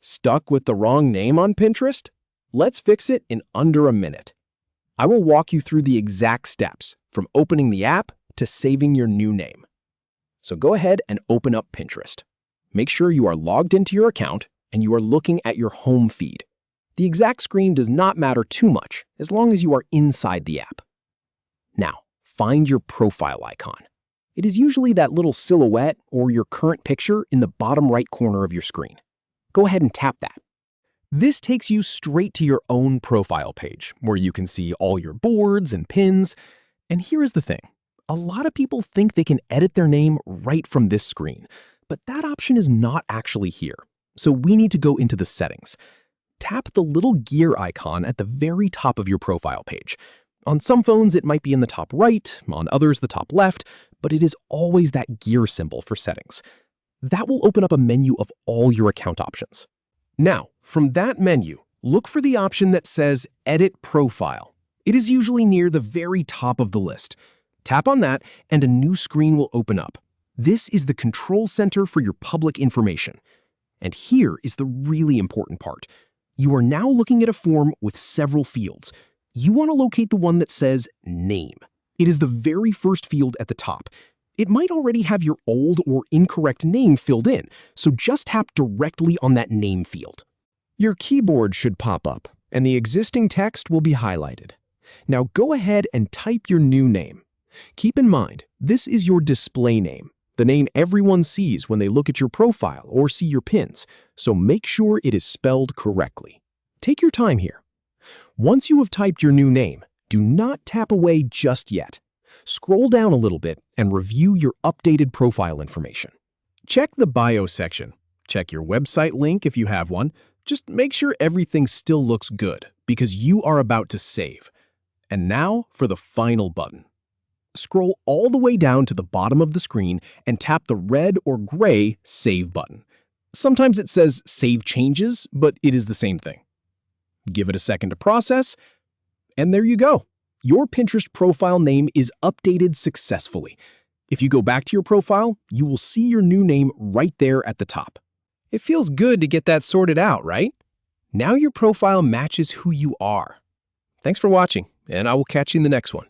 Stuck with the wrong name on Pinterest? Let's fix it in under a minute. I will walk you through the exact steps, from opening the app to saving your new name. So go ahead and open up Pinterest. Make sure you are logged into your account and you are looking at your home feed. The exact screen does not matter too much as long as you are inside the app. Now, find your profile icon. It is usually that little silhouette or your current picture in the bottom right corner of your screen. Go ahead and tap that. This takes you straight to your own profile page, where you can see all your boards and pins. And here is the thing. A lot of people think they can edit their name right from this screen, but that option is not actually here. So we need to go into the settings. Tap the little gear icon at the very top of your profile page. On some phones, it might be in the top right, on others the top left, but it is always that gear symbol for settings. That will open up a menu of all your account options. Now, from that menu, look for the option that says Edit Profile. It is usually near the very top of the list. Tap on that and a new screen will open up. This is the control center for your public information. And here is the really important part. You are now looking at a form with several fields. You want to locate the one that says Name. It is the very first field at the top. It might already have your old or incorrect name filled in, so just tap directly on that name field. Your keyboard should pop up, and the existing text will be highlighted. Now go ahead and type your new name. Keep in mind, this is your display name, the name everyone sees when they look at your profile or see your pins, so make sure it is spelled correctly. Take your time here. Once you have typed your new name, do not tap away just yet. Scroll down a little bit and review your updated profile information. Check the bio section. Check your website link if you have one. Just make sure everything still looks good because you are about to save. And now for the final button. Scroll all the way down to the bottom of the screen and tap the red or gray Save button. Sometimes it says Save Changes, but it is the same thing. Give it a second to process, and there you go. Your Pinterest profile name is updated successfully. If you go back to your profile, you will see your new name right there at the top. It feels good to get that sorted out, right? Now your profile matches who you are. Thanks for watching, and I will catch you in the next one.